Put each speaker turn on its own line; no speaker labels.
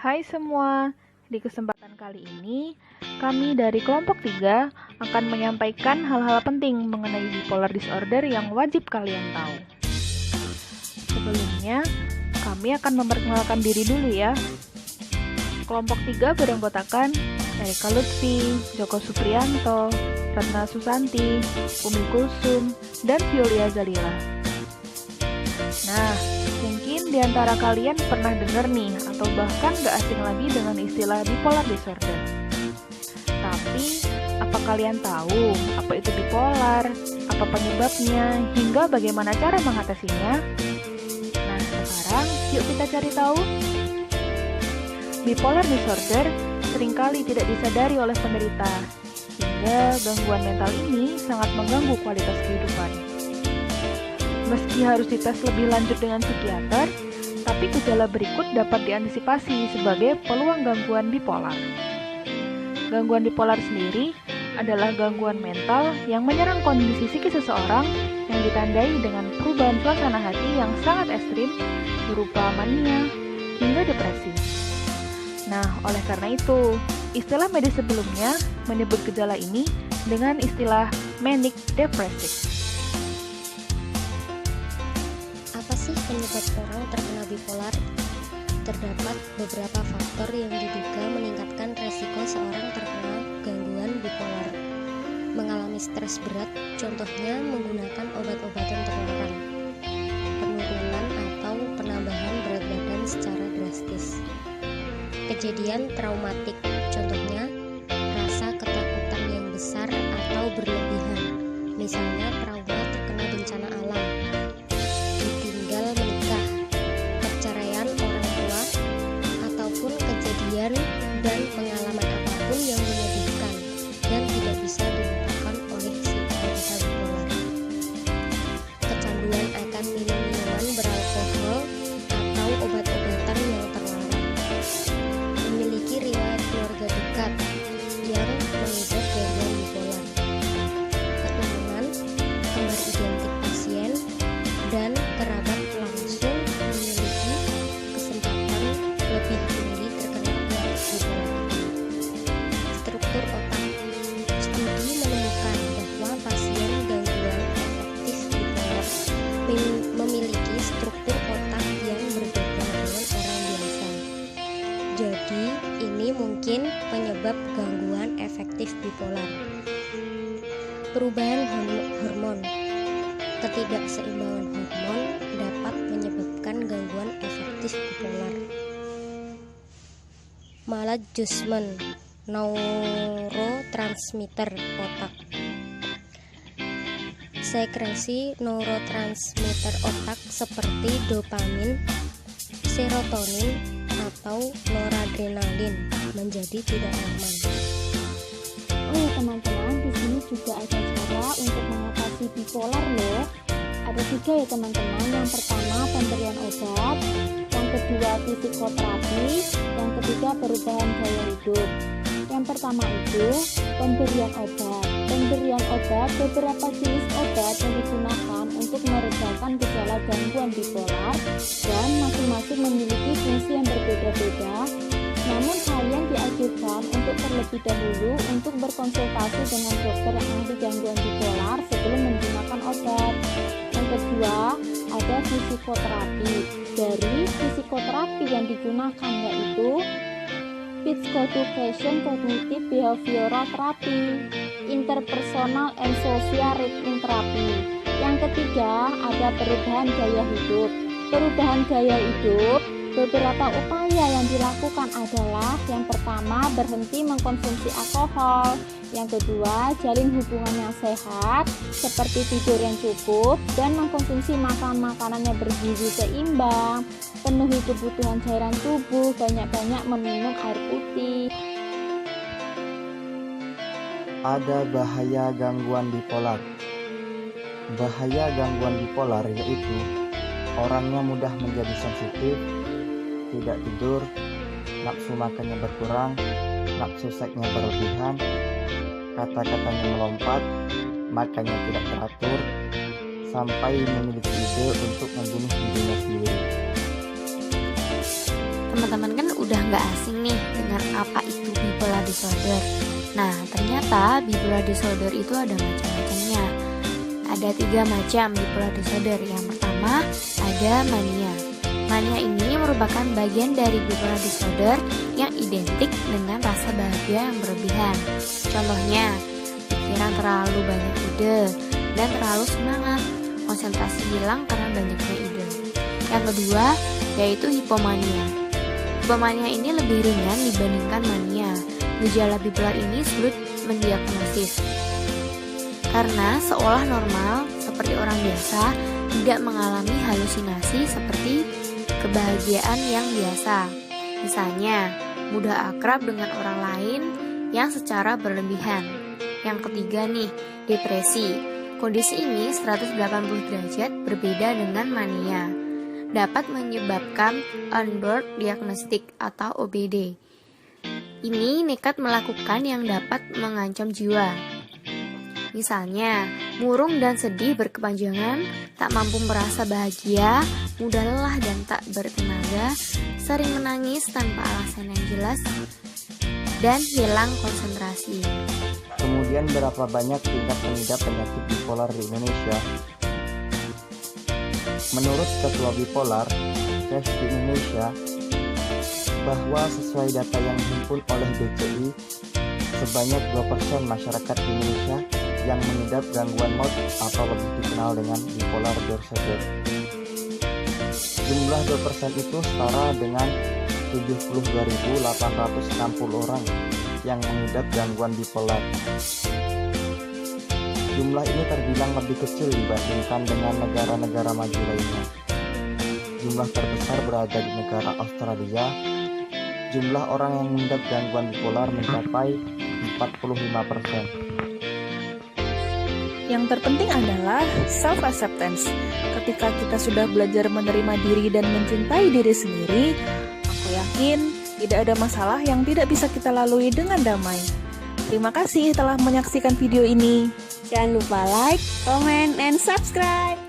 Hai semua, di kesempatan kali ini kami dari kelompok 3 akan menyampaikan hal-hal penting mengenai bipolar disorder yang wajib kalian tahu. Sebelumnya, kami akan memperkenalkan diri dulu ya. Kelompok 3 beranggotakan Erika Lutfi, Joko Supriyanto, Ratna Susanti, Umi Kulsum, dan Violia Zalila. Nah, mungkin di antara kalian pernah dengar nih, atau bahkan gak asing lagi dengan istilah bipolar disorder. Tapi, apa kalian tahu apa itu bipolar, apa penyebabnya, hingga bagaimana cara mengatasinya? Nah, sekarang yuk kita cari tahu. Bipolar disorder seringkali tidak disadari oleh penderita, hingga gangguan mental ini sangat mengganggu kualitas kehidupan. Meski harus dites lebih lanjut dengan psikiater, tapi gejala berikut dapat diantisipasi sebagai peluang gangguan bipolar. Gangguan bipolar sendiri adalah gangguan mental yang menyerang kondisi psikis seseorang yang ditandai dengan perubahan suasana hati yang sangat ekstrim berupa mania hingga depresi. Nah, oleh karena itu, istilah medis sebelumnya menyebut gejala ini dengan istilah manic depressive.
Apa sih penyebab orang terkena bipolar? Terdapat beberapa faktor yang diduga meningkatkan resiko seorang terkena gangguan bipolar. Mengalami stres berat, contohnya menggunakan obat-obatan terlarang. Penurunan atau penambahan berat badan secara drastis. Kejadian traumatik, contohnya rasa ketakutan yang besar atau berlebihan, misalnya trauma terkena bencana alam. Ditinggal menikah, perceraian orang tua, ataupun kejadian dan pengalaman apapun yang menyedihkan dan tidak bisa dilupakan oleh si penderita bipolar. Kecanduan akan minuman beralkohol atau obat-obatan yang terlarang. Memiliki riwayat keluarga dekat yang mengidap gangguan bipolar. Keturunan, kembar identik pasien, dan kerabat langsung memiliki kesempatan lebih tinggi terkena penyakit bipolar. Struktur otak. Studi menemukan bahwa pasien gangguan afektif bipolar memiliki struktur otak yang berbeda dengan orang biasa. Jadi, ini mungkin penyebab gangguan afektif bipolar. Perubahan hormon. Ketidakseimbangan hormon dapat menyebabkan gangguan afektif bipolar. Maladjustment neurotransmitter otak. Sekresi neurotransmitter otak seperti dopamin, serotonin, atau noradrenalin menjadi tidak normal.
Oh ya teman-teman, di sini juga ada cara untuk mengatasi bipolar loh. Ada 3 ya teman-teman. Yang pertama pemberian obat, yang kedua psikoterapi, yang ketiga perubahan gaya hidup. Yang pertama itu pemberian obat. Pemberian obat, beberapa jenis obat yang digunakan untuk meredakan gejala gangguan bipolar dan masing-masing memiliki fungsi yang berbeda-beda. Namun kalian dianjurkan untuk terlebih dahulu untuk berkonsultasi dengan dokter yang ahli gangguan bipolar sebelum menggunakan obat. Yang kedua, ada psikoterapi. Dari psikoterapi yang digunakan yaitu Speech Coeducation Cognitive Behavioral Therapy, Interpersonal and Social Rhythm Therapy. Yang ketiga, ada perubahan gaya hidup. Perubahan gaya hidup, beberapa upaya yang dilakukan adalah yang pertama, berhenti mengkonsumsi alkohol. Yang kedua, jalin hubungan yang sehat seperti tidur yang cukup dan mengkonsumsi makanan yang bergizi seimbang. Penuhi kebutuhan cairan tubuh, banyak-banyak meminum air putih.
Ada bahaya gangguan bipolar. Bahaya gangguan bipolar yaitu orangnya mudah menjadi sensitif, tidak tidur, nafsu makannya berkurang, nafsu seksnya berlebihan, kata-katanya melompat, makannya tidak teratur, sampai memiliki ide untuk membunuh dirinya sendiri.
Teman-teman kan udah nggak asing nih dengan apa itu bipolar disorder. Nah, ternyata bipolar disorder itu ada macam-macamnya. Ada 3 macam bipolar disorder. Yang pertama, ada mania. Mania ini merupakan bagian dari bipolar disorder yang identik dengan rasa bahagia yang berlebihan. Contohnya, pikiran terlalu banyak ide dan terlalu semangat, konsentrasi hilang karena banyaknya ide. Yang kedua, yaitu hipomania. Hipomania ini lebih ringan dibandingkan mania. Gejala bipolar ini sulit mendiagnosis karena seolah normal seperti orang biasa, tidak mengalami halusinasi seperti kebahagiaan yang biasa. Misalnya, mudah akrab dengan orang lain yang secara berlebihan. Yang ketiga nih, depresi. Kondisi ini 180 derajat berbeda dengan mania. Dapat menyebabkan on-board diagnostik atau OBD. Ini nekat melakukan yang dapat mengancam jiwa. Misalnya, murung dan sedih berkepanjangan, tak mampu merasa bahagia, mudah lelah dan tak bertenaga, sering menangis tanpa alasan yang jelas, dan hilang konsentrasi.
Kemudian berapa banyak tingkat pengidap penyakit bipolar di Indonesia? Menurut Ketua Bipolar Case di Indonesia, bahwa sesuai data yang dihimpun oleh BCI, sebanyak 2% masyarakat Indonesia yang mengidap gangguan mood atau lebih dikenal dengan bipolar disorder. Jumlah 2% itu setara dengan 72.860 orang yang mengidap gangguan bipolar. Jumlah ini terbilang lebih kecil dibandingkan dengan negara-negara maju lainnya. Jumlah terbesar berada di negara Australia. Jumlah orang yang mengidap gangguan bipolar mencapai 45%.
Yang terpenting adalah self-acceptance. Ketika kita sudah belajar menerima diri dan mencintai diri sendiri, aku yakin tidak ada masalah yang tidak bisa kita lalui dengan damai. Terima kasih telah menyaksikan video ini.
Jangan lupa like, comment, and subscribe.